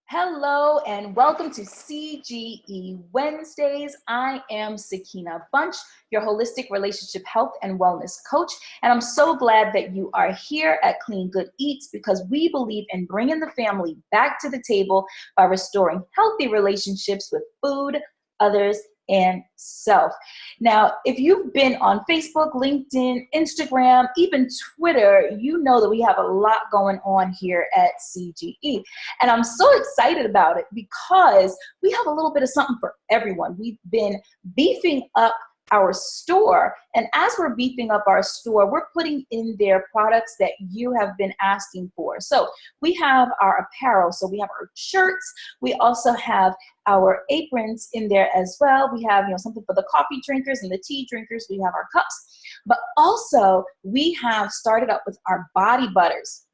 Hello and welcome to CGE Wednesdays. I am Sakina Bunch, your holistic relationship health and wellness coach, and I'm so glad that you are here at Clean Good Eats because we believe in bringing the family back to the table by restoring healthy relationships with food, others, and self. Now, if you've been on Facebook, LinkedIn, Instagram, even Twitter, you know that we have a lot going on here at CGE. And I'm so excited about it because we have a little bit of something for everyone. We've been beefing up our store. And as we're beefing up our store, we're putting in there products that you have been asking for. So we have our apparel. So we have our shirts. We also have our aprons in there as well. We have, something for the coffee drinkers and the tea drinkers. We have our cups. But also we have started up with our body butters.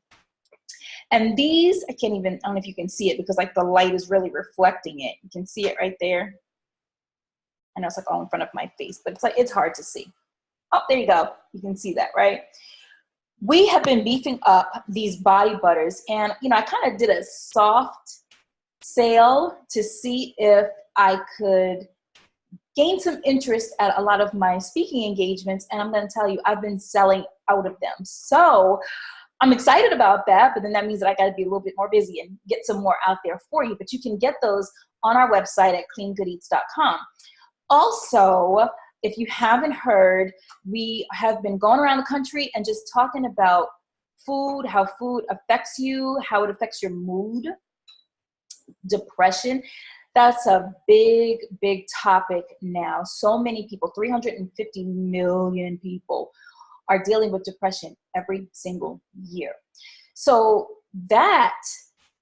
And these, I don't know if you can see it because like the light is really reflecting it. You can see it right there. I know it's like all in front of my face, but it's hard to see. Oh, there you go. You can see that, right? We have been beefing up these body butters and, I kind of did a soft sale to see if I could gain some interest at a lot of my speaking engagements. And I'm going to tell you, I've been selling out of them. So I'm excited about that, but then that means that I got to be a little bit more busy and get some more out there for you. But you can get those on our website at cleangoodeats.com. Also, if you haven't heard, we have been going around the country and just talking about food, how food affects you, how it affects your mood, depression. That's a big, big topic now. So many people, 350 million people are dealing with depression every single year. So that,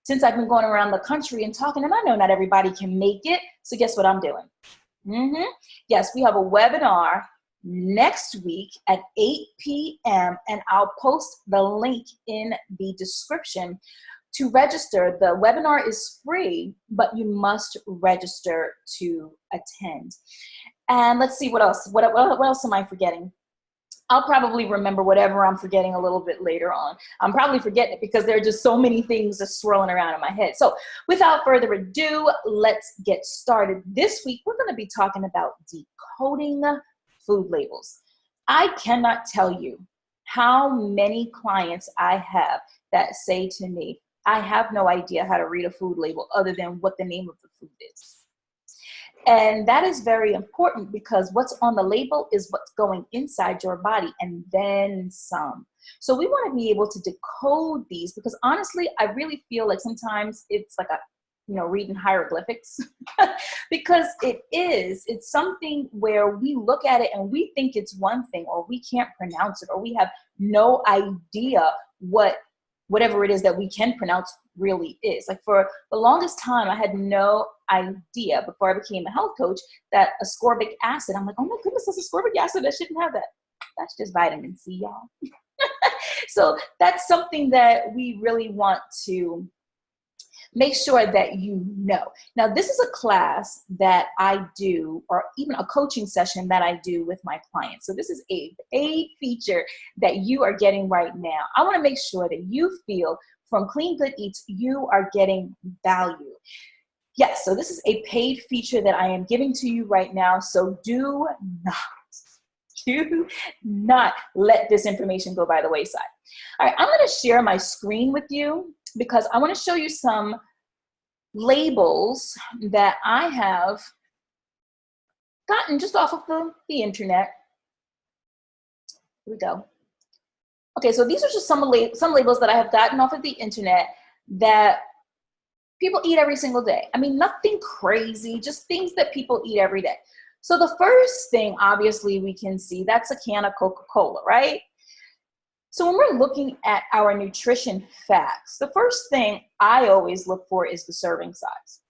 since I've been going around the country and talking, and I know not everybody can make it, so guess what I'm doing? Yes, we have a webinar next week at 8 p.m. and I'll post the link in the description to register. The webinar is free, but you must register to attend. And let's see what else. What else am I forgetting? I'll probably remember whatever I'm forgetting a little bit later on. I'm probably forgetting it because there are just so many things just swirling around in my head. So without further ado, let's get started. This week, we're going to be talking about decoding food labels. I cannot tell you how many clients I have that say to me, I have no idea how to read a food label other than what the name of the food is. And that is very important because what's on the label is what's going inside your body and then some. So we want to be able to decode these because honestly, I really feel like sometimes it's like reading hieroglyphics because it's something where we look at it and we think it's one thing or we can't pronounce it or we have no idea whatever it is that we can pronounce really is. Like for the longest time, I had no idea before I became a health coach that ascorbic acid, I'm like, oh my goodness, that's ascorbic acid. I shouldn't have that. That's just vitamin C, y'all. So that's something that we really want to make sure that you know. Now, this is a class that I do, or even a coaching session that I do with my clients. So this is a paid feature that you are getting right now. I want to make sure that you feel from Clean Good Eats, you are getting value. Yes, so this is a paid feature that I am giving to you right now. So do not let this information go by the wayside. All right, I'm going to share my screen with you because I want to show you some labels that I have gotten just off of the internet. Here we go. Okay, so these are just some labels that I have gotten off of the internet that people eat every single day. I mean, nothing crazy, just things that people eat every day. So the first thing, obviously, we can see, that's a can of Coca-Cola, right? So when we're looking at our nutrition facts, the first thing I always look for is the serving size.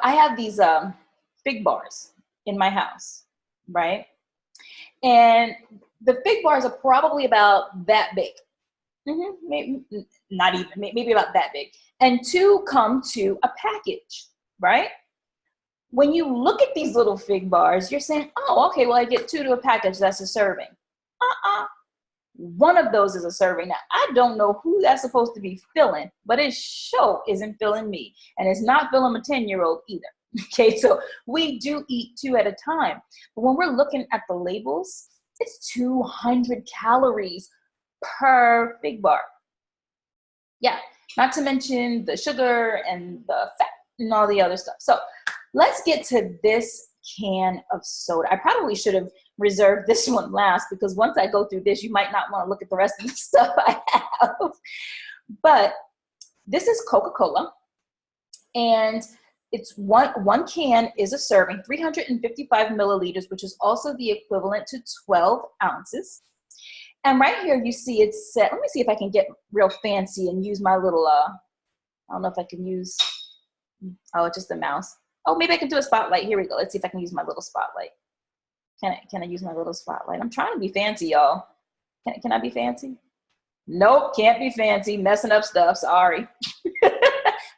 I have these fig bars in my house, right? And the fig bars are probably about that big. Maybe not even, maybe about that big. And 2 come to a package, right? When you look at these little fig bars, you're saying, oh, okay, well, I get 2 to a package, that's a serving. One of those is a serving. Now, I don't know who that's supposed to be filling, but it sure isn't filling me. And it's not filling a 10-year-old either. Okay, so we do eat 2 at a time. But when we're looking at the labels, it's 200 calories per big bar. Yeah, not to mention the sugar and the fat and all the other stuff. So let's get to this can of soda. I probably should have reserved this one last, because once I go through this, you might not want to look at the rest of the stuff I have. But this is Coca-Cola, and it's one can is a serving, 355 milliliters, which is also the equivalent to 12 ounces. And right here you see it's set. Let me see if I can get real fancy and use my little, I don't know if I can use, oh, just a mouse. Oh, maybe I can do a spotlight. Here we go. Let's see if I can use my little spotlight. Can I use my little spotlight? I'm trying to be fancy, y'all. Can I be fancy? Nope, can't be fancy. Messing up stuff, sorry.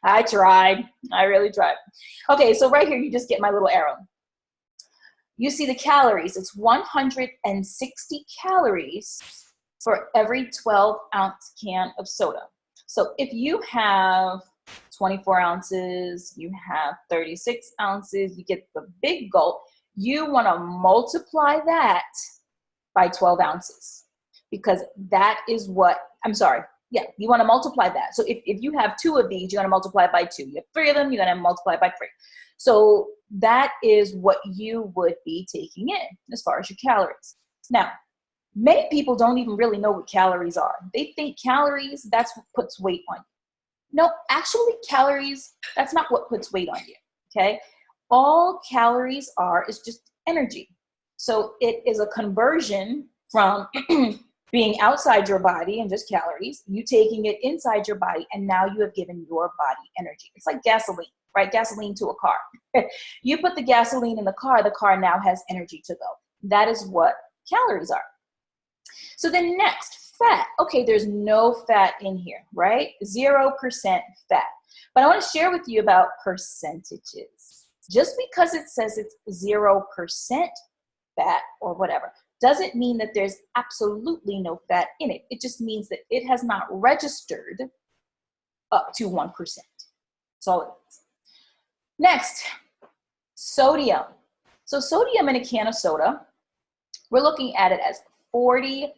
I tried. I really tried. Okay, so right here, you just get my little arrow. You see the calories. It's 160 calories for every 12-ounce can of soda. So if you have 24 ounces, you have 36 ounces, you get the big gulp, you want to multiply that by 12 ounces, because that is what, I'm sorry, yeah, you want to multiply that. So if you have 2 of these, you're going to multiply it by 2. You have 3 of them, you're going to multiply it by 3. So that is what you would be taking in as far as your calories. Now, many people don't even really know what calories are. They think calories, that's what puts weight on you. No, actually calories, that's not what puts weight on you, okay? All calories are is just energy. So it is a conversion from being outside your body and just calories, you taking it inside your body, and now you have given your body energy. It's like gasoline, right? Gasoline to a car. You put the gasoline in the car now has energy to go. That is what calories are. So then next, fat. Okay, there's no fat in here, right? 0% fat. But I want to share with you about percentages. Just because it says it's 0% fat or whatever, doesn't mean that there's absolutely no fat in it. It just means that it has not registered up to 1%. That's all it is. Next, sodium. So sodium in a can of soda, we're looking at it as 40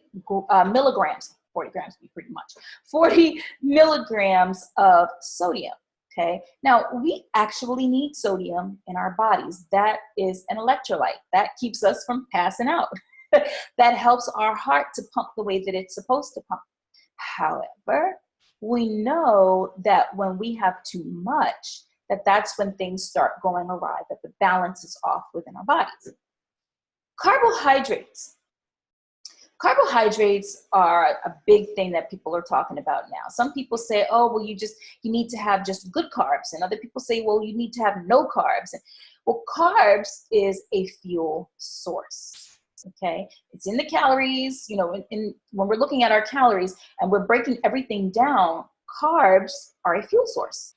milligrams. 40 grams would be pretty much. 40 milligrams of sodium. Okay, now we actually need sodium in our bodies. That is an electrolyte. That keeps us from passing out. That helps our heart to pump the way that it's supposed to pump. However, we know that when we have too much, that's when things start going awry, that the balance is off within our bodies. Carbohydrates. Carbohydrates are a big thing that people are talking about now. Some people say, oh, well, you need to have just good carbs. And other people say, well, you need to have no carbs. Well, carbs is a fuel source. Okay, it's in the calories, you know, when we're looking at our calories and we're breaking everything down, carbs are a fuel source.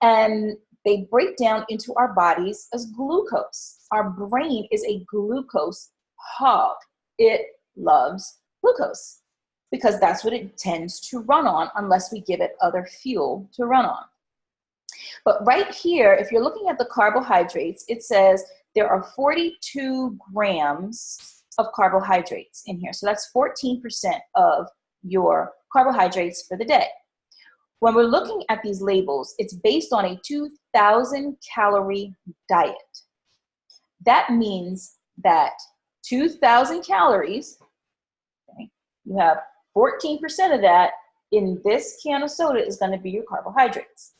And they break down into our bodies as glucose. Our brain is a glucose hog. It loves glucose because that's what it tends to run on unless we give it other fuel to run on. But right here, if you're looking at the carbohydrates, it says there are 42 grams of carbohydrates in here. So that's 14% of your carbohydrates for the day. When we're looking at these labels, it's based on a 2,000 calorie diet. That means that 2,000 calories, okay, you have 14% of that in this can of soda is going to be your carbohydrates.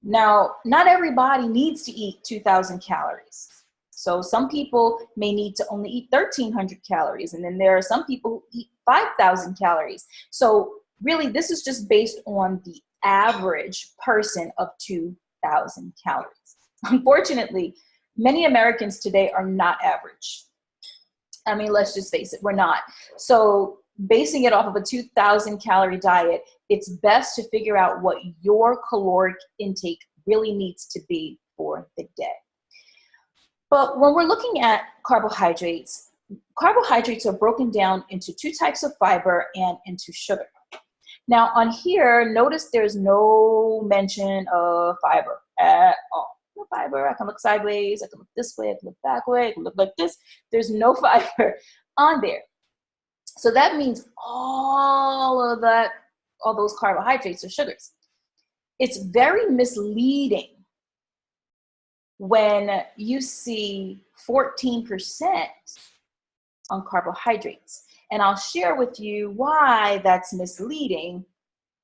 Now, not everybody needs to eat 2,000 calories. So some people may need to only eat 1,300 calories, and then there are some people who eat 5,000 calories. So really, this is just based on the average person of 2,000 calories. Unfortunately, many Americans today are not average. I mean, let's just face it, we're not. So basing it off of a 2,000 calorie diet, it's best to figure out what your caloric intake really needs to be for the day. But when we're looking at carbohydrates, Carbohydrates are broken down into two types of fiber and into sugar. Now on here, notice there's no mention of fiber at all. No fiber. I can look sideways, I can look this way, I can look that way, I can look like this. There's no fiber on there. So that means all those carbohydrates are sugars. It's very misleading when you see 14% on carbohydrates. And I'll share with you why that's misleading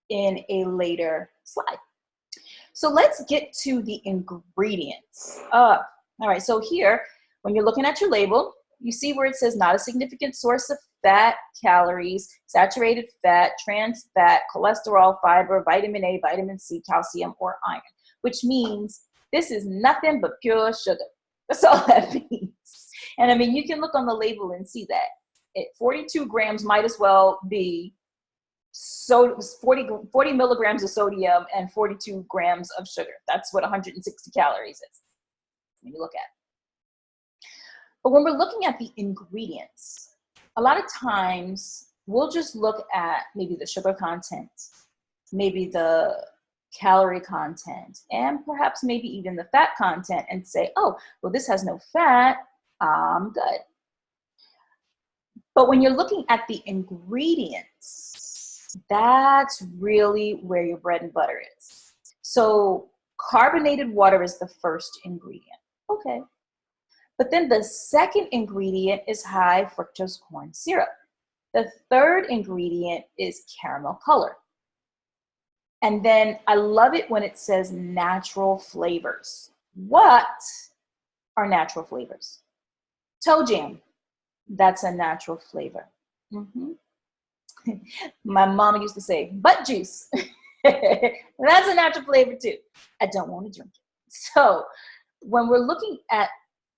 in a later slide. So let's get to the ingredients. All right, so here, when you're looking at your label, you see where it says not a significant source of fat, calories, saturated fat, trans fat, cholesterol, fiber, vitamin A, vitamin C, calcium, or iron, which means this is nothing but pure sugar. That's all that means. And I mean, you can look on the label and see that. 42 grams might as well be 40 milligrams of sodium and 42 grams of sugar. That's what 160 calories is when you look at it. But when we're looking at the ingredients, a lot of times we'll just look at maybe the sugar content, maybe the calorie content, and perhaps maybe even the fat content and say, oh, well, this has no fat, I'm good. But when you're looking at the ingredients, that's really where your bread and butter is. So carbonated water is the first ingredient. Okay. But then the second ingredient is high fructose corn syrup. The third ingredient is caramel color. And then I love it when it says natural flavors. What are natural flavors? Toe jam. That's a natural flavor. My mama used to say, butt juice. That's a natural flavor too. I don't want to drink it. So when we're looking at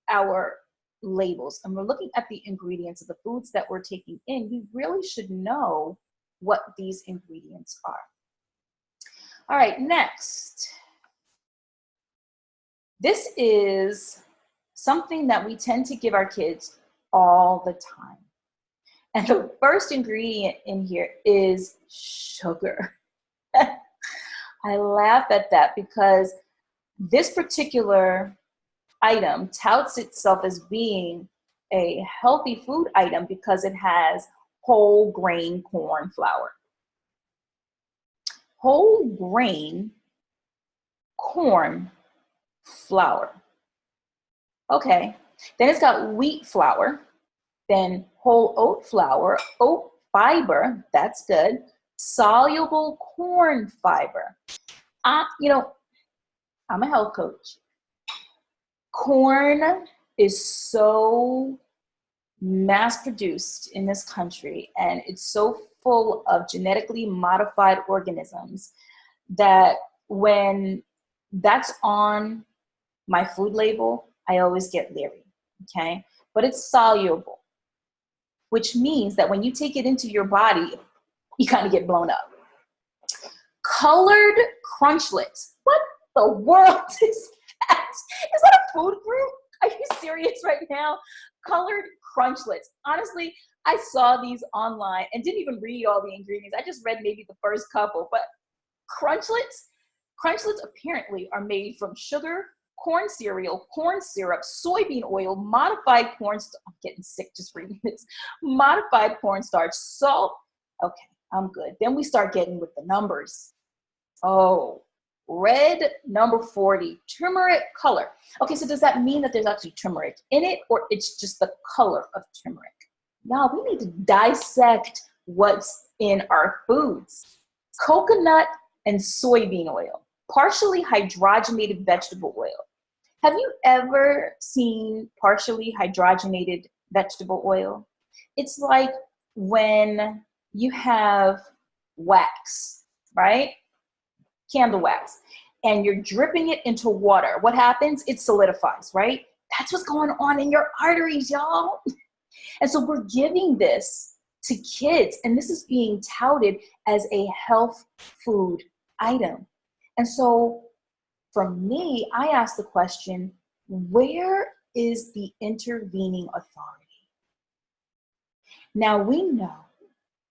our labels and we're looking at the ingredients of the foods that we're taking in, we really should know what these ingredients are. All right, next. This is something that we tend to give our kids all the time. And the first ingredient in here is sugar. I laugh at that because this particular item touts itself as being a healthy food item because it has whole grain corn flour. Whole grain corn flour. Okay, then it's got wheat flour, then whole oat flour, oat fiber, that's good, soluble corn fiber. You know, I'm a health coach. Corn is so mass produced in this country and it's so full of genetically modified organisms that when that's on my food label, I always get leery, okay? But it's soluble, which means that when you take it into your body, you kind of get blown up. Colored crunchlets. What the world is that? Is that a food group? Are you serious right now? Colored crunchlets. Honestly, I saw these online and didn't even read all the ingredients. I just read maybe the first couple, but crunchlets apparently are made from sugar, corn cereal, corn syrup, soybean oil, modified cornstarch. I'm getting sick just reading this. Modified cornstarch, salt. Okay, I'm good. Then we start getting with the numbers. Oh, red number 40, turmeric color. Okay, so does that mean that there's actually turmeric in it or it's just the color of turmeric? Now we need to dissect what's in our foods. Coconut and soybean oil, partially hydrogenated vegetable oil. Have you ever seen partially hydrogenated vegetable oil? It's like when you have wax, right? Candle wax, and you're dripping it into water. What happens? It solidifies, right? That's what's going on in your arteries, y'all. And so we're giving this to kids, and this is being touted as a health food item. And so for me, I ask the question, where is the intervening authority? Now we know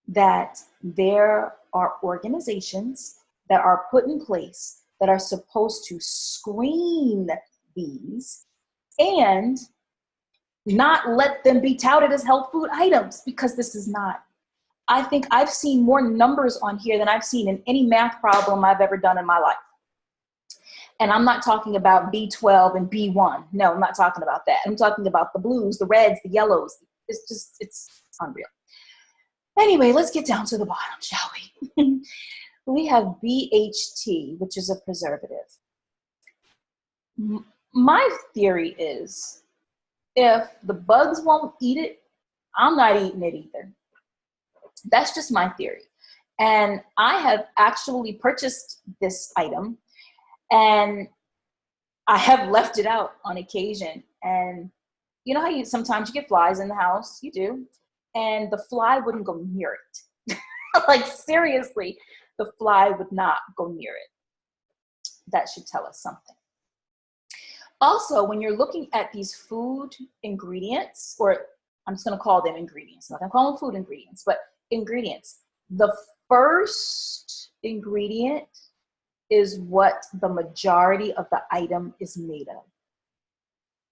that there are organizations that are put in place that are supposed to screen these and not let them be touted as health food items, because this is not. I think I've seen more numbers on here than I've seen in any math problem I've ever done in my life. And I'm not talking about B12 and B1. No, I'm not talking about that. I'm talking about the blues, the reds, the yellows. It's unreal. Anyway, let's get down to the bottom, shall we? We have BHT, which is a preservative. My theory is, if the bugs won't eat it, I'm not eating it either. That's just my theory. And I have actually purchased this item, and I have left it out on occasion. And you know how sometimes you get flies in the house? You do. And the fly wouldn't go near it. Like, seriously, the fly would not go near it. That should tell us something. Also, when you're looking at these food ingredients, or I'm just going to call them ingredients. I'm not going to call them food ingredients, but ingredients. The first ingredient is what the majority of the item is made of.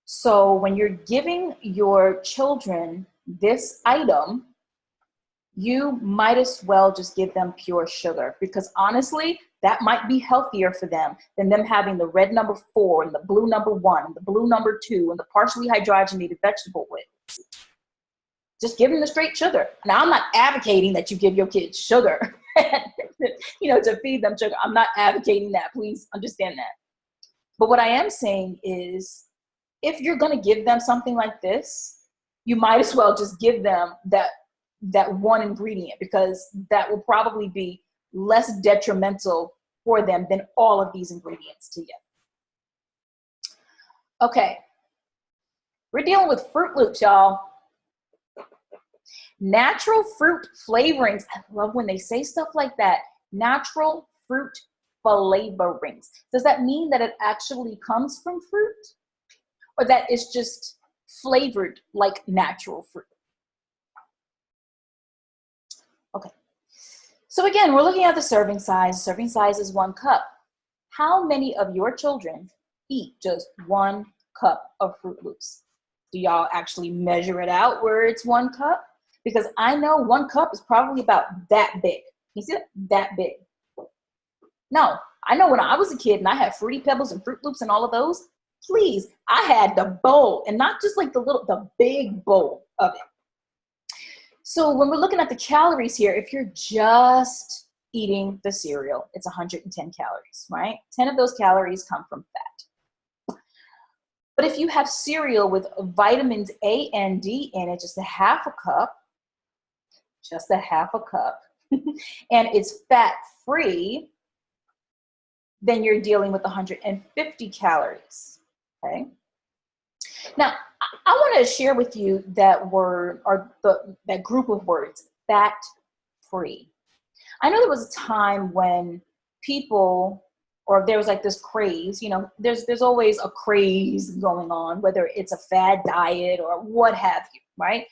So when you're giving your children this item, you might as well just give them pure sugar, because honestly, that might be healthier for them than them having the red number 4 and the blue number 1 and the blue number 2 and the partially hydrogenated vegetable oils. Just give them the straight sugar. Now, I'm not advocating that you give your kids sugar, to feed them sugar. I'm not advocating that. Please understand that. But what I am saying is, if you're going to give them something like this, you might as well just give them that one ingredient, because that will probably be less detrimental for them than all of these ingredients together. Okay, we're dealing with Fruit Loops, y'all. Natural fruit flavorings. I love when they say stuff like that. Natural fruit flavorings. Does that mean that it actually comes from fruit, or that it's just flavored like natural fruit? Okay. So again, we're looking at the serving size. Serving size is 1 cup. How many of your children eat just 1 cup of Fruit Loops? Do y'all actually measure it out where it's 1 cup? Because I know 1 cup is probably about that big. You see it? That big. No, I know when I was a kid and I had Fruity Pebbles and Fruit Loops and all of those, please, I had the bowl, and not just like the big bowl of it. So when we're looking at the calories here, if you're just eating the cereal, it's 110 calories, right? 10 of those calories come from fat. But if you have cereal with vitamins A and D in it, just a half a cup, and it's fat-free, then you're dealing with 150 calories, okay? Now, I want to share with you that word, or that group of words, fat-free. I know there was a time when people, or there was like this craze, there's always a craze going on, whether it's a fad diet or what have you, right?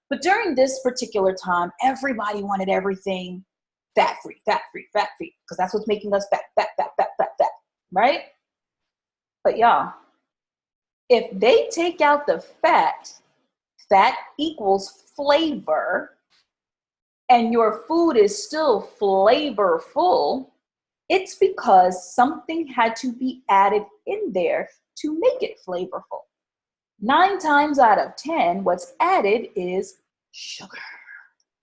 But during this particular time, everybody wanted everything fat-free, because that's what's making us fat, right? But y'all, if they take out the fat equals flavor, and your food is still flavorful, it's because something had to be added in there to make it flavorful. 9 times out of 10, what's added is sugar.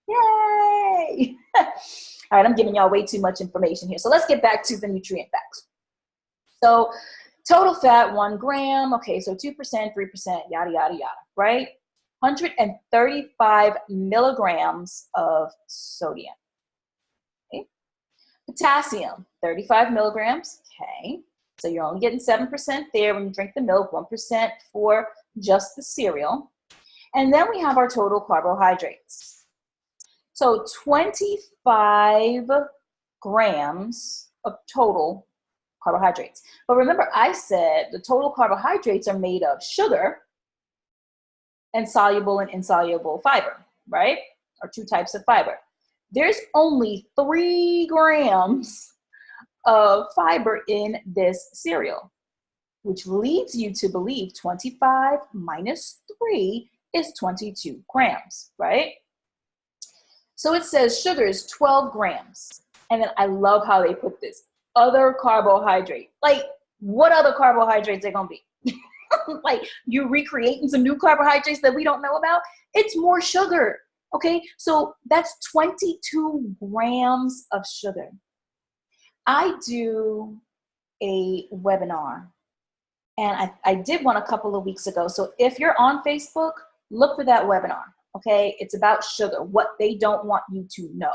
Yay! All right, I'm giving y'all way too much information here. So let's get back to the nutrient facts. So total fat, 1 gram. Okay, so 2%, 3%, yada, yada, yada, right? 135 milligrams of sodium. Okay. Potassium, 35 milligrams. Okay. So you're only getting 7% there when you drink the milk, 1% for just the cereal. And then we have our total carbohydrates. So 25 grams of total carbohydrates. But remember, I said the total carbohydrates are made of sugar and soluble and insoluble fiber, right? or 2 types of fiber. There's only 3 grams of fiber in this cereal, which leads you to believe 25 minus 3 is 22 grams, right? So it says sugar is 12 grams. And then I love how they put this, other carbohydrate. Like, what other carbohydrates are gonna be? Like, you recreating some new carbohydrates that we don't know about? It's more sugar, okay? So that's 22 grams of sugar. I do a webinar, and I did one a couple of weeks ago. So if you're on Facebook, look for that webinar, okay? It's about sugar, what they don't want you to know.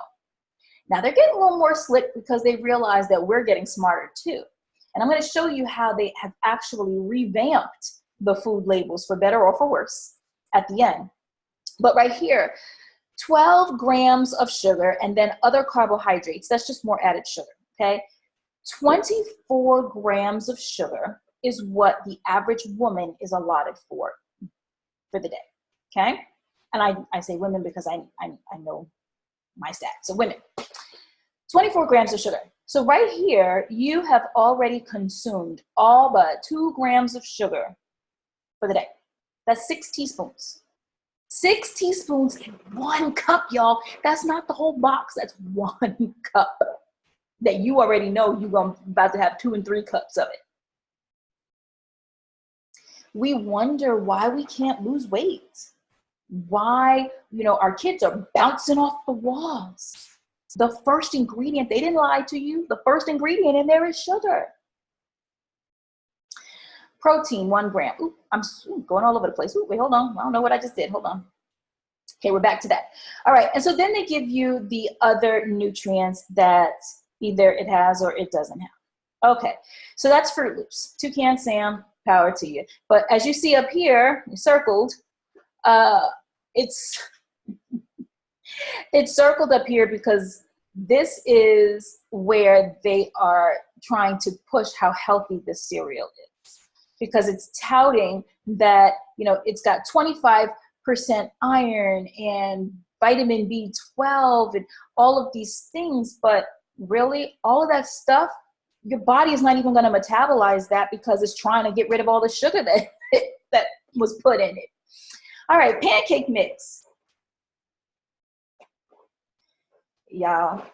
Now they're getting a little more slick because they realize that we're getting smarter too. And I'm going to show you how they have actually revamped the food labels for better or for worse at the end. But right here, 12 grams of sugar and then other carbohydrates. That's just more added sugar, okay? 24 grams of sugar is what the average woman is allotted for the day, okay? And I say women because I know my stats. So women, 24 grams of sugar. So right here, you have already consumed all but 2 grams of sugar for the day. That's 6 teaspoons. 6 teaspoons in 1 cup, y'all. That's not the whole box. That's 1 cup that you already know you're about to have 2 and 3 cups of it. We wonder why we can't lose weight. Why, our kids are bouncing off the walls. The first ingredient, they didn't lie to you. The first ingredient in there is sugar. Protein, 1 gram. Ooh, I'm going all over the place. Ooh, wait, hold on. I don't know what I just did. Hold on. Okay, we're back to that. All right, and so then they give you the other nutrients that either it has or it doesn't have. Okay, so that's Fruit Loops. Toucan Sam, power to you. But as you see up here, circled, it's circled up here because this is where they are trying to push how healthy this cereal is, because it's touting that, it's got 25% iron and vitamin B12 and all of these things, but really all of that stuff, your body is not even going to metabolize that because it's trying to get rid of all the sugar that was put in it. All right, pancake mix. Y'all,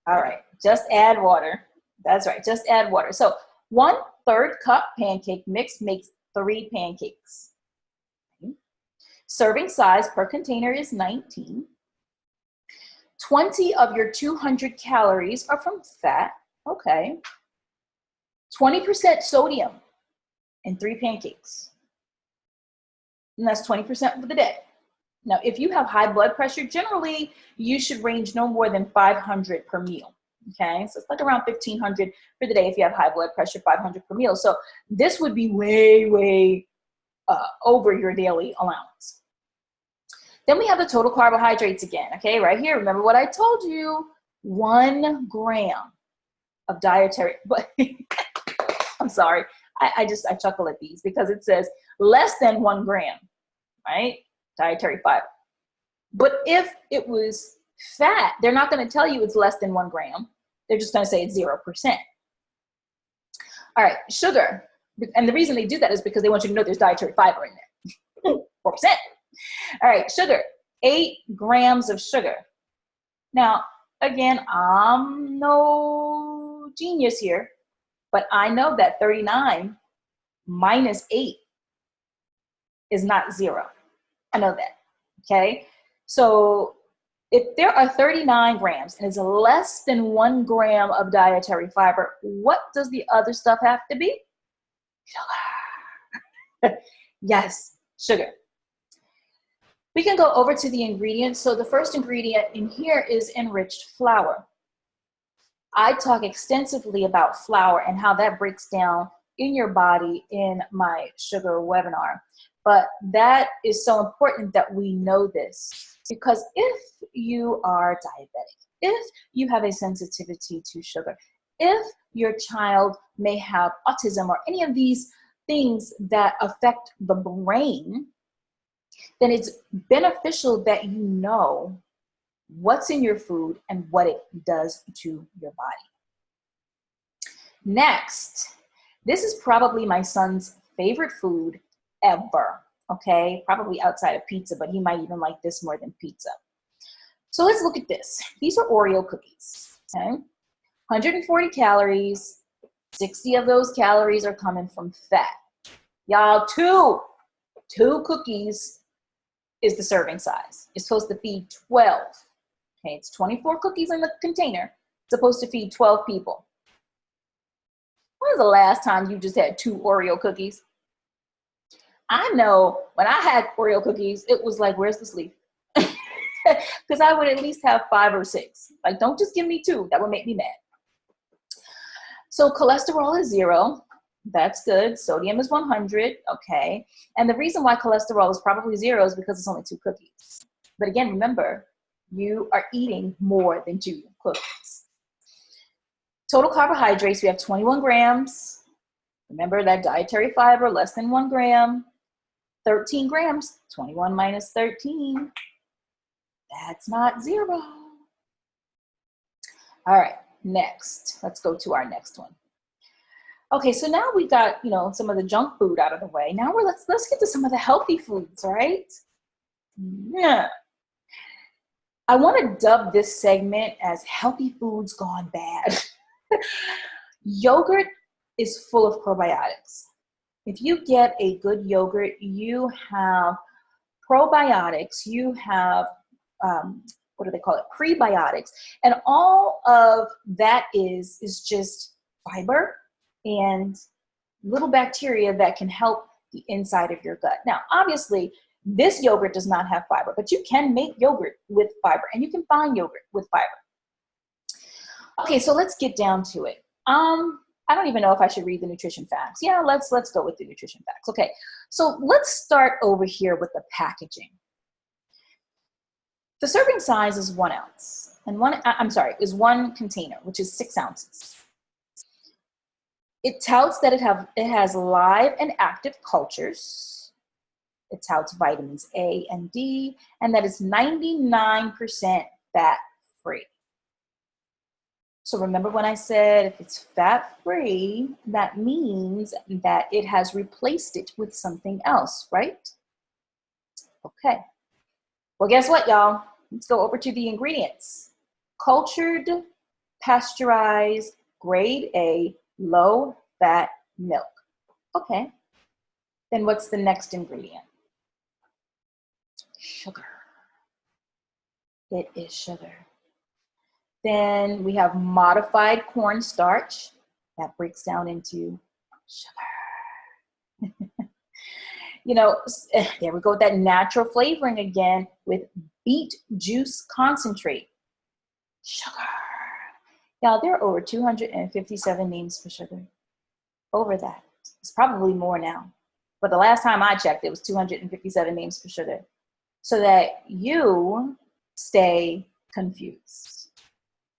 all right, just add water. That's right, just add water. So 1/3 cup pancake mix makes 3 pancakes. Okay. Serving size per container is 19. 20 of your 200 calories are from fat. Okay. 20% sodium in 3 pancakes. And that's 20% for the day. Now, if you have high blood pressure, generally you should range no more than 500 per meal. Okay, so it's like around 1,500 for the day if you have high blood pressure, 500 per meal. So this would be way over your daily allowance. Then we have the total carbohydrates again. Okay, right here, remember what I told you, 1 gram of dietary, but I'm sorry, I chuckle at these because it says less than 1 gram, right? Dietary fiber. But if it was fat, they're not going to tell you it's less than 1 gram. They're just going to say it's 0%. All right, sugar. And the reason they do that is because they want you to know there's dietary fiber in there. 4%. All right, sugar. 8 grams of sugar. Now, again, I'm no genius here, but I know that 39 minus 8 is not 0. I know that, okay? So if there are 39 grams and it's less than 1 gram of dietary fiber, what does the other stuff have to be? Sugar. Yes, sugar. We can go over to the ingredients. So the first ingredient in here is enriched flour. I talk extensively about flour and how that breaks down in your body in my sugar webinar. But that is so important that we know this, because if you are diabetic, if you have a sensitivity to sugar, if your child may have autism or any of these things that affect the brain, then it's beneficial that you know what's in your food and what it does to your body. Next, this is probably my son's favorite food ever, okay? Probably outside of pizza, but he might even like this more than pizza. So let's look at this. These are Oreo cookies, okay? 140 calories, 60 of those calories are coming from fat. Y'all, two cookies is the serving size. It's supposed to feed 12. Okay, it's 24 cookies in the container. It's supposed to feed 12 people. When was the last time you just had 2 Oreo cookies? I know when I had Oreo cookies, it was like, where's the sleep? Because I would at least have 5 or 6. Like, don't just give me 2. That would make me mad. So cholesterol is 0. That's good. Sodium is 100. Okay. And the reason why cholesterol is probably 0 is because it's only 2 cookies. But again, remember, you are eating more than 2 cookies. Total carbohydrates, we have 21 grams. Remember that dietary fiber, less than 1 gram. 13 grams, 21 minus 13. That's not 0. All right, next. Let's go to our next one. Okay, so now we got, some of the junk food out of the way. Now let's get to some of the healthy foods, right? Yeah. I want to dub this segment as healthy foods gone bad. Yogurt is full of probiotics. If you get a good yogurt, you have probiotics, you have, what do they call it? Prebiotics. And all of that is just fiber and little bacteria that can help the inside of your gut. Now, obviously, this yogurt does not have fiber, but you can make yogurt with fiber, and you can find yogurt with fiber. Okay, so let's get down to it. I don't even know if I should read the nutrition facts. Yeah, let's go with the nutrition facts. Okay, so let's start over here with the packaging. The serving size is 1 ounce, and is 1 container, which is 6 ounces. It touts that it has live and active cultures. It touts vitamins A and D, and that it's 99% fat-free. So remember when I said if it's fat-free, that means that it has replaced it with something else, right? Okay. Well, guess what, y'all? Let's go over to the ingredients. Cultured, pasteurized, grade A, low-fat milk. Okay. Then what's the next ingredient? Sugar. It is sugar. Then we have modified cornstarch. That breaks down into sugar. There we go with that natural flavoring again with beet juice concentrate. Sugar. Y'all, there are over 257 names for sugar. Over that. It's probably more now. But the last time I checked, it was 257 names for sugar. So that you stay confused.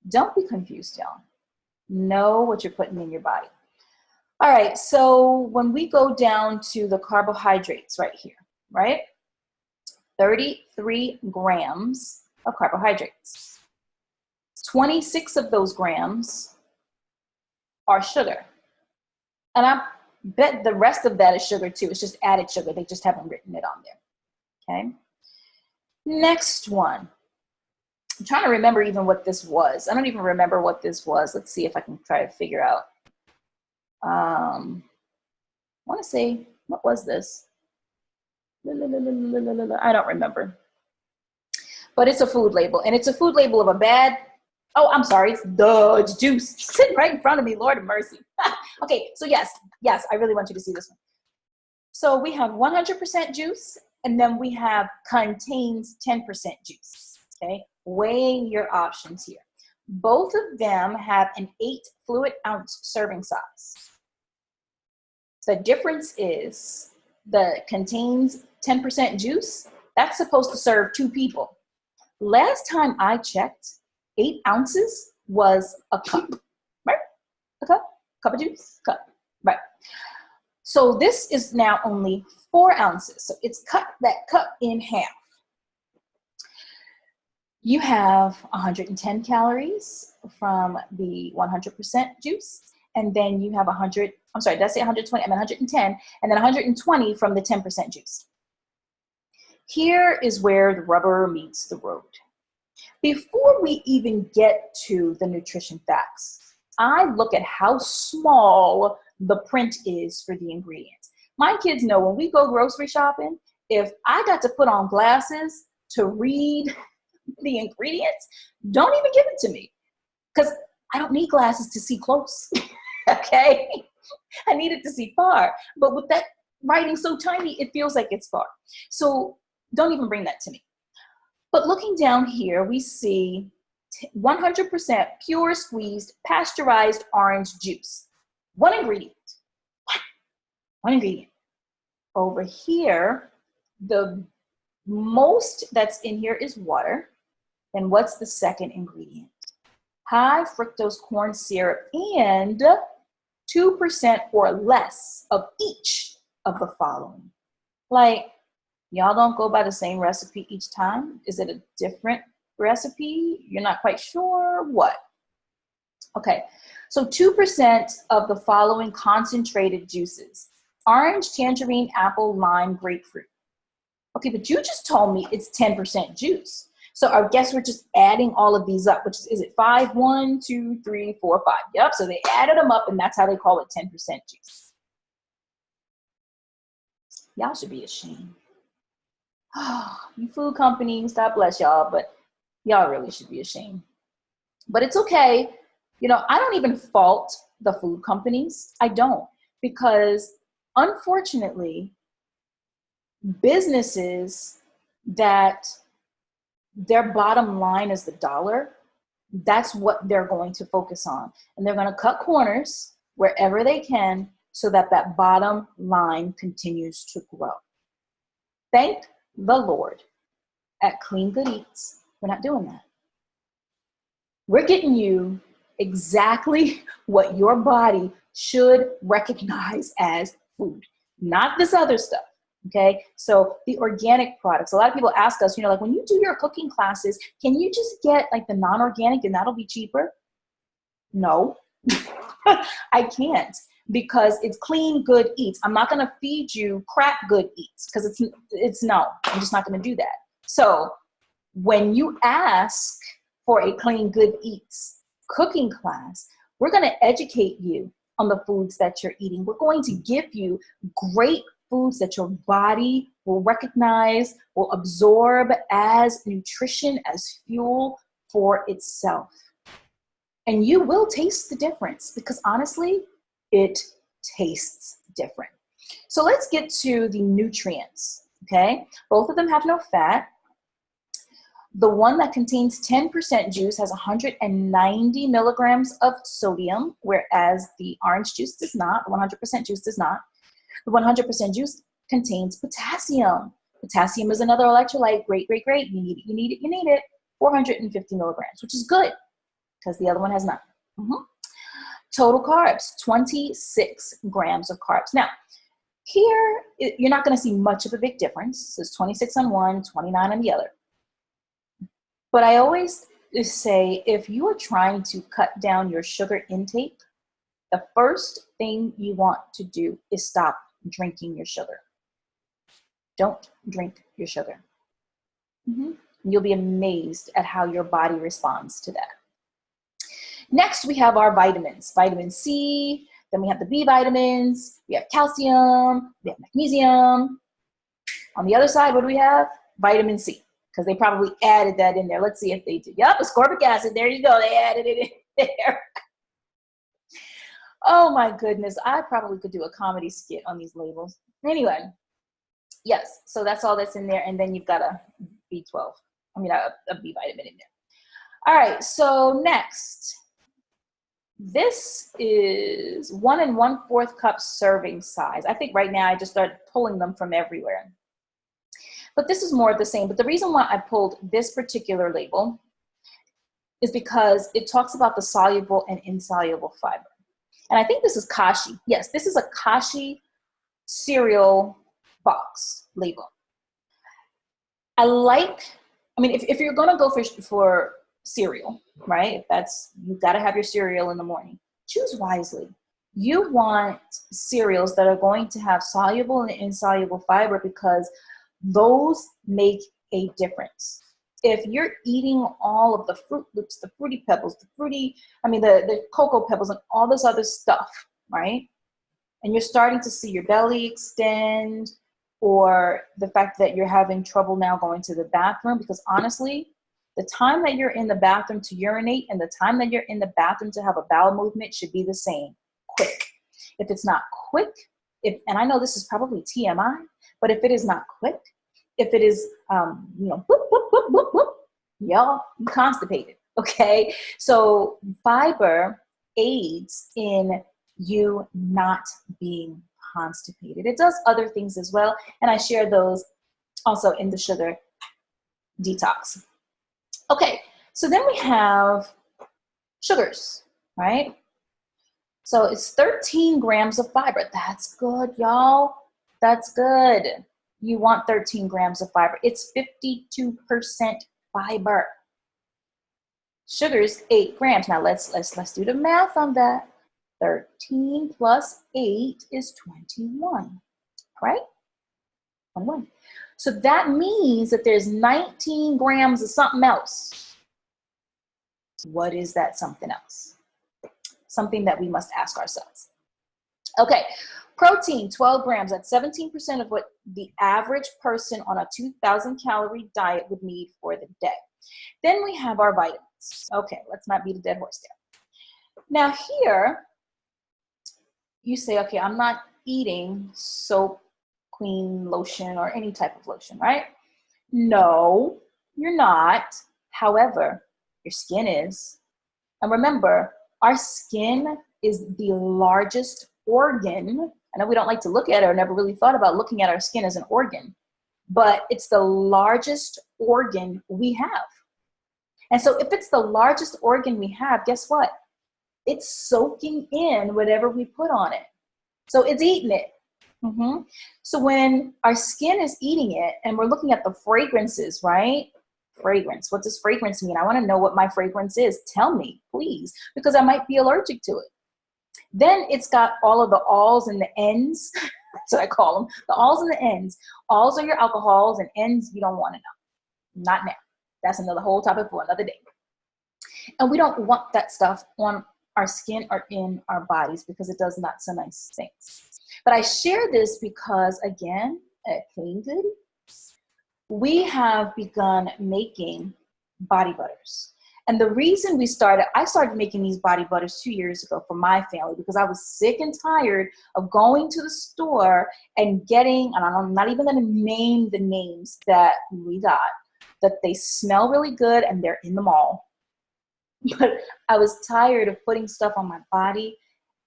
Don't be confused, y'all. Know what you're putting in your body. All right, so when we go down to the carbohydrates right here, right? 33 grams of carbohydrates. 26 of those grams are sugar. And I bet the rest of that is sugar too. It's just added sugar. They just haven't written it on there, okay? Next one. I'm trying to remember even what this was. I don't even remember what this was. Let's see if I can try to figure out. I want to say, what was this? I don't remember. But it's a food label, and it's a food label of a bad, I'm sorry, it's juice sitting right in front of me, Lord of mercy. Okay, so yes, I really want you to see this one. So we have 100% juice, and then we have contains 10% juice, okay? Weighing your options here. Both of them have an 8 fluid ounce serving size. The difference is the contains 10% juice, that's supposed to serve 2 people. Last time I checked, 8 ounces was a cup, right? A cup of juice, cup, right? So this is now only 4 ounces. So it's cut that cup in half. You have 110 calories from the 100% juice. And then you have 100, I'm sorry, did I say 120? I meant 110, and then 120 from the 10% juice. Here is where the rubber meets the road. Before we even get to the nutrition facts, I look at how small the print is for the ingredients. My kids know when we go grocery shopping, if I got to put on glasses to read the ingredients, don't even give it to me, because I don't need glasses to see close. Okay, I need it to see far, but with that writing so tiny, it feels like it's far. So don't even bring that to me. But looking down here, we see 100% pure squeezed pasteurized orange juice. One ingredient. What? One ingredient. Over here, the most that's in here is water. Then what's the second ingredient? High fructose corn syrup and 2% or less of each of the following. Like, y'all don't go by the same recipe each time? Is it a different recipe? You're not quite sure? What? Okay, so 2% of the following concentrated juices: orange, tangerine, apple, lime, grapefruit. Okay, but you just told me it's 10% juice. So I guess we're just adding all of these up, which is it 5? 1, 2, 3, 4, 5. Yep, so they added them up, and that's how they call it 10% juice. Y'all should be ashamed. You food companies, God bless y'all, but y'all really should be ashamed. But it's okay. You know, I don't even fault the food companies. I don't, because unfortunately, businesses that their bottom line is the dollar, that's what they're going to focus on. And they're going to cut corners wherever they can so that that bottom line continues to grow. Thank the Lord at Clean Good Eats, we're not doing that. We're getting you exactly what your body should recognize as food, not this other stuff. Okay, so the organic products. A lot of people ask us, you know, like, when you do your cooking classes, can you just get like the non-organic and that'll be cheaper? No, I can't, because it's Clean Good Eats. I'm not going to feed you crap good eats, because it's no, I'm just not going to do that. So when you ask for a Clean Good Eats cooking class, we're going to educate you on the foods that you're eating. We're going to give you great foods that your body will recognize, will absorb as nutrition, as fuel for itself. And you will taste the difference, because honestly, it tastes different. So let's get to the nutrients, okay? Both of them have no fat. The one that contains 10% juice has 190 milligrams of sodium, whereas the orange juice does not, the 100% juice does not. The 100% juice contains potassium. Potassium is another electrolyte. Great, great, great. You need it, you need it, you need it. 450 milligrams, which is good, because the other one has none. Total carbs, 26 grams of carbs. Now, here, you're not going to see much of a big difference. So it's 26 on one, 29 on the other. But I always say, if you are trying to cut down your sugar intake, the first thing you want to do is stop drinking your sugar. Don't drink your sugar. You'll be amazed at how your body responds to that. Next, we have our vitamins. Vitamin C, then we have the B vitamins, we have calcium, we have magnesium. On the other side, what do we have? Vitamin C, because they probably added that in there. Let's see if they did. Yep, ascorbic acid. There you go. They added it in there. Oh my goodness. I probably could do a comedy skit on these labels. Anyway, yes. So that's all that's in there. And then you've got a B12. I mean, a B vitamin in there. All right. So next, this is 1 1/4 cup serving size. I think right now I just started pulling them from everywhere. But this is more of the same. But the reason why I pulled this particular label is because it talks about the soluble and insoluble fiber. And I think this is Kashi. Yes, this is a Kashi cereal box label. I mean, if you're gonna go for cereal, right? If that's, you gotta have your cereal in the morning. Choose wisely. You want cereals that are going to have soluble and insoluble fiber because those make a difference. If you're eating all of the Fruit Loops, the Fruity Pebbles, the Cocoa Pebbles and all this other stuff, right? And you're starting to see your belly extend, or the fact that you're having trouble now going to the bathroom, because honestly, the time that you're in the bathroom to urinate and the time that you're in the bathroom to have a bowel movement should be the same, quick. If it's not quick, and I know this is probably TMI, but if it is not quick, if it is, boop, boop, boop, boop, boop, y'all, you constipated, okay? So fiber aids in you not being constipated. It does other things as well, and I share those also in the sugar detox. Okay, so then we have sugars, right? So it's 13 grams of fiber. That's good, y'all. That's good. You want 13 grams of fiber. It's 52% fiber. Sugar's 8 grams. Now let's do the math on that. 13 plus 8 is 21, right? 21. So that means that there's 19 grams of something else. What is that something else? Something that we must ask ourselves. Okay, protein, 12 grams. That's 17% of what the average person on a 2,000 calorie diet would need for the day. Then we have our vitamins. Okay, let's not beat a dead horse there. Now here, you say, okay, I'm not eating soap, clean lotion, or any type of lotion, right? No, you're not. However, your skin is. And remember, our skin is the largest organ. I know we don't like to look at it or never really thought about looking at our skin as an organ, but it's the largest organ we have. And so if it's the largest organ we have, guess what? It's soaking in whatever we put on it. So it's eating it. So when our skin is eating it, and we're looking at the fragrances, right? Fragrance. What does fragrance mean? I want to know what my fragrance is. Tell me, please, because I might be allergic to it. Then it's got all of the alls and the ends. That's what I call them. The alls and the ends. Alls are your alcohols, and ends you don't want to know. Not now. That's another whole topic for another day. And we don't want that stuff on our skin or in our bodies because it does not so nice things. But I share this because, again, at Clean Good, we have begun making body butters. And the reason I started making these body butters 2 years ago for my family because I was sick and tired of going to the store and getting, and I'm not even going to name the names that we got, that they smell really good and they're in the mall. But I was tired of putting stuff on my body.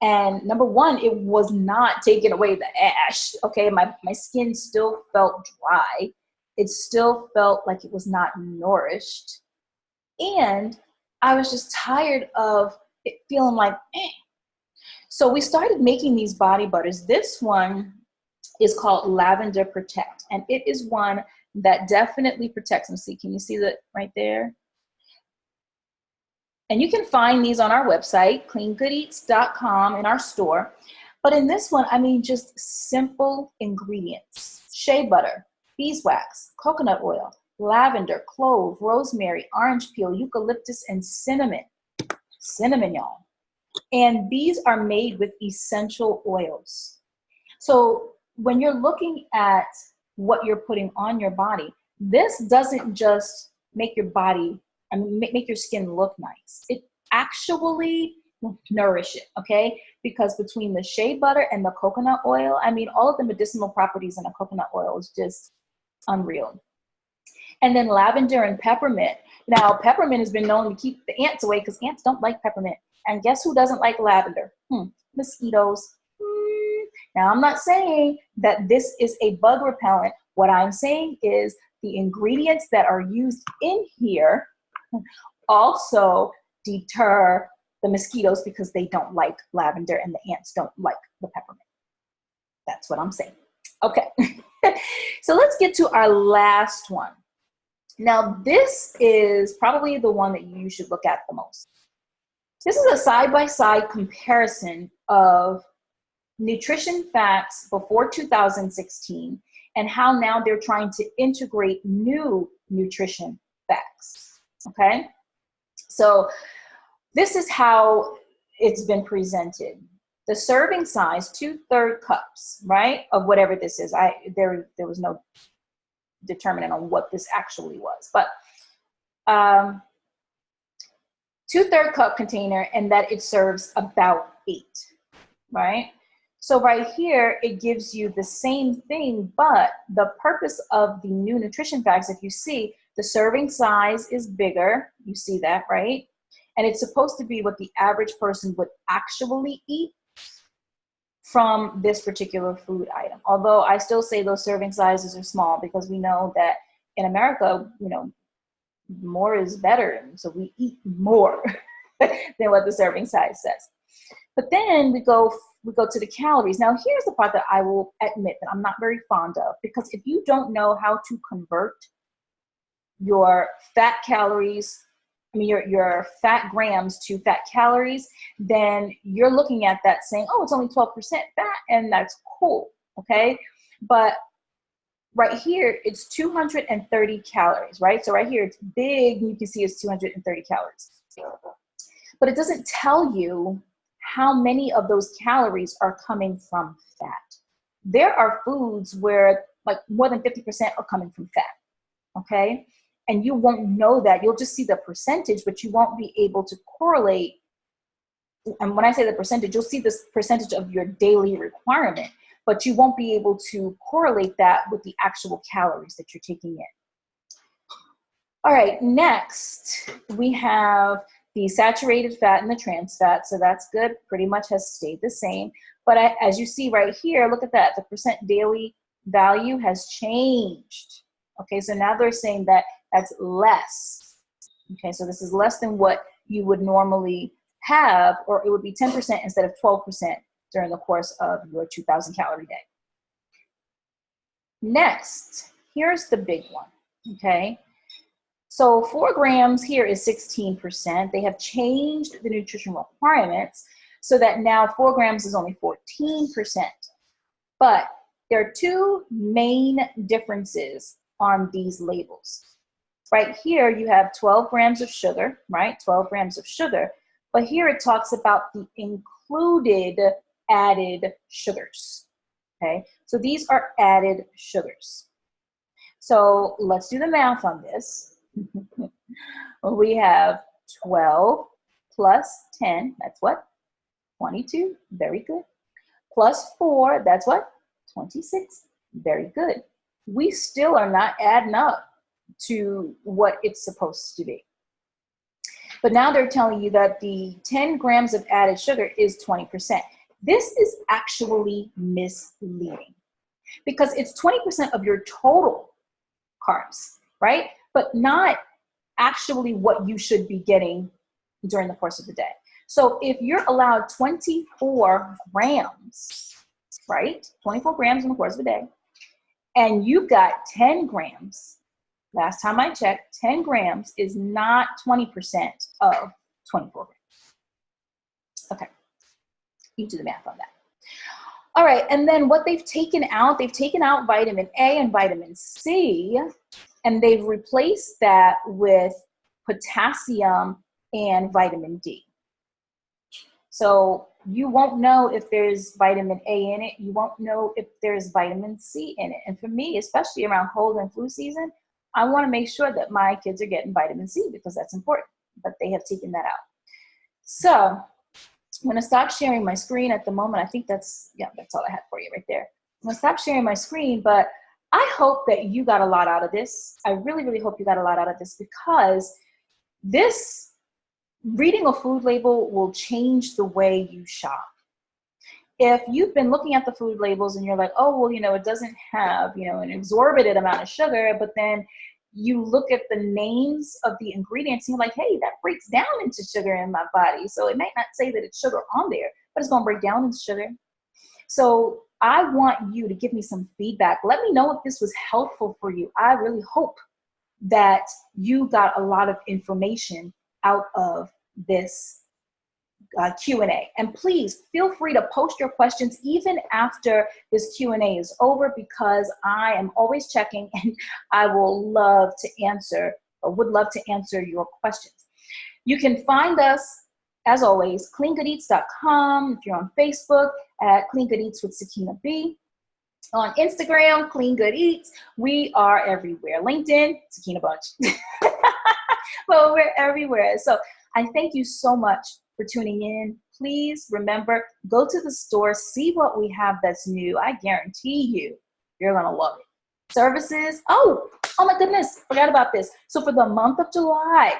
And number one, it was not taking away the ash. Okay, my skin still felt dry. It still felt like it was not nourished. And I was just tired of it feeling like, eh. So we started making these body butters. This one is called Lavender Protect. And it is one that definitely protects. Let me see, can you see that right there? And you can find these on our website, cleangoodeats.com, in our store. But in this one, I mean, just simple ingredients. Shea butter, beeswax, coconut oil, lavender, clove, rosemary, orange peel, eucalyptus, and cinnamon. Cinnamon, y'all. And these are made with essential oils. So when you're looking at what you're putting on your body, this doesn't just make your body, make your skin look nice. It actually will nourish it, okay? Because between the shea butter and the coconut oil, I mean, all of the medicinal properties in a coconut oil is just unreal. And then lavender and peppermint. Now, peppermint has been known to keep the ants away because ants don't like peppermint. And guess who doesn't like lavender? Mosquitoes. Now, I'm not saying that this is a bug repellent. What I'm saying is the ingredients that are used in here also deter the mosquitoes because they don't like lavender and the ants don't like the peppermint. That's what I'm saying. Okay. So let's get to our last one. Now, this is probably the one that you should look at the most. This is a side-by-side comparison of nutrition facts before 2016 and how now they're trying to integrate new nutrition facts, okay? So this is how it's been presented. The serving size, 2/3 cups, right, of whatever this is. There was no determinant on what this actually was, but 2/3 cup container, and that it serves about 8, right? So right here, it gives you the same thing, but the purpose of the new nutrition facts, if you see, the serving size is bigger. You see that, right? And it's supposed to be what the average person would actually eat from this particular food item. Although I still say those serving sizes are small because we know that in America, you know, more is better. And so we eat more than what the serving size says. But then we go to the calories. Now, here's the part that I will admit that I'm not very fond of, because if you don't know how to convert your fat calories, I mean, your fat grams to fat calories, then you're looking at that saying, oh, it's only 12% fat, and that's cool, okay? But right here, it's 230 calories, right? So right here, it's big, and you can see it's 230 calories. But it doesn't tell you how many of those calories are coming from fat. There are foods where like more than 50% are coming from fat, okay? And you won't know that. You'll just see the percentage, but you won't be able to correlate. And when I say the percentage, you'll see this percentage of your daily requirement, but you won't be able to correlate that with the actual calories that you're taking in. All right, next we have the saturated fat and the trans fat. So that's good, pretty much has stayed the same. But as you see right here, look at that, the percent daily value has changed. Okay, so now they're saying that that's less. Okay, so this is less than what you would normally have, or it would be 10% instead of 12% during the course of your 2,000 calorie day. Next, here's the big one, okay? So 4 grams here is 16%. They have changed the nutrition requirements so that now 4 grams is only 14%. But there are 2 main differences on these labels. Right here, you have 12 grams of sugar, right? 12 grams of sugar. But here it talks about the included added sugars, okay? So these are added sugars. So let's do the math on this. We have 12 plus 10, that's what? 22, very good. Plus 4, that's what? 26, very good. We still are not adding up to what it's supposed to be. But now they're telling you that the 10 grams of added sugar is 20%. This is actually misleading because it's 20% of your total carbs, right? But not actually what you should be getting during the course of the day. So if you're allowed 24 grams, right? 24 grams in the course of the day, and you've got 10 grams, last time I checked, 10 grams is not 20% of 24 grams. Okay, you do the math on that. All right, and then what they've taken out vitamin A and vitamin C, and they've replaced that with potassium and vitamin D. So you won't know if there's vitamin A in it. You won't know if there's vitamin C in it. And for me, especially around cold and flu season, I want to make sure that my kids are getting vitamin C because that's important, but they have taken that out. So I'm going to stop sharing my screen at the moment. I think that's all I had for you right there. I'm going to stop sharing my screen, but I hope that you got a lot out of this. I really, really hope you got a lot out of this because this reading a food label will change the way you shop. If you've been looking at the food labels and you're like, oh, well, it doesn't have, an exorbitant amount of sugar, but then you look at the names of the ingredients and you're like, hey, that breaks down into sugar in my body. So it might not say that it's sugar on there, but it's going to break down into sugar. So I want you to give me some feedback. Let me know if this was helpful for you. I really hope that you got a lot of information out of this Q&A. And please feel free to post your questions even after this Q&A is over, because I am always checking and I will love to answer, or would love to answer your questions. You can find us, as always, cleangoodeats.com. If you're on Facebook, at cleangoodeats with Sakina B. On Instagram, cleangoodeats. We are everywhere. LinkedIn, Sakina Bunch. But we're everywhere. So I thank you so much for tuning in. Please remember, go to the store, see what we have that's new. I guarantee you're going to love it. Services. Oh my goodness, forgot about this. So for the month of July,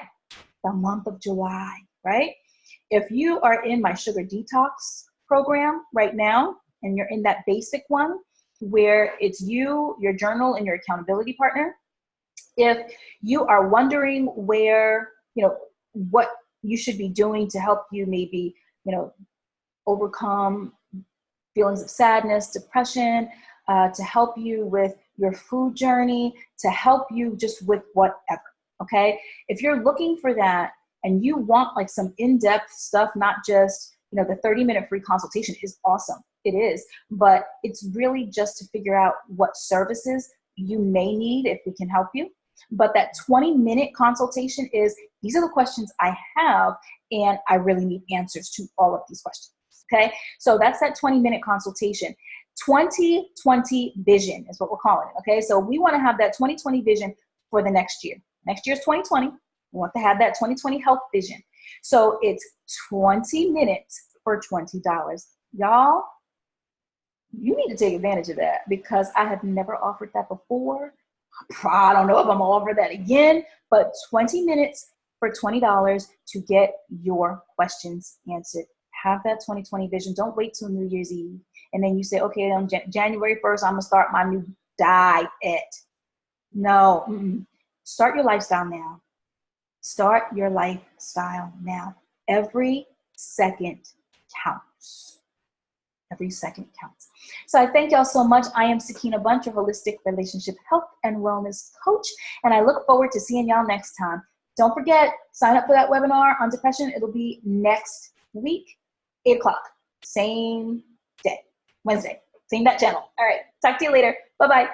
right? If you are in my sugar detox program right now, and you're in that basic one where it's you, your journal, and your accountability partner, if you are wondering where, what you should be doing to help you maybe, overcome feelings of sadness, depression, to help you with your food journey, to help you just with whatever, okay? If you're looking for that and you want like some in-depth stuff, not just, the 30-minute free consultation is awesome. It is, but it's really just to figure out what services you may need if we can help you. But that 20-minute consultation is, these are the questions I have, and I really need answers to all of these questions, okay? So that's that 20-minute consultation. 2020 vision is what we're calling it, okay? So we want to have that 2020 vision for the next year. Next year's 2020. We want to have that 2020 health vision. So it's 20 minutes for $20. Y'all, you need to take advantage of that, because I have never offered that before. I don't know if I'm gonna offer that again, but 20 minutes for $20 to get your questions answered. Have that 2020 vision. Don't wait till New Year's Eve. And then you say, okay, on January 1st, I'm gonna start my new diet. No, start your lifestyle now. Start your lifestyle now. Every second counts. Every second counts. So I thank y'all so much. I am Sakina Bunch, your holistic relationship health and wellness coach, and I look forward to seeing y'all next time. Don't forget, sign up for that webinar on depression. It'll be next week, 8 o'clock, same day, Wednesday, same that channel. All right, talk to you later. Bye-bye.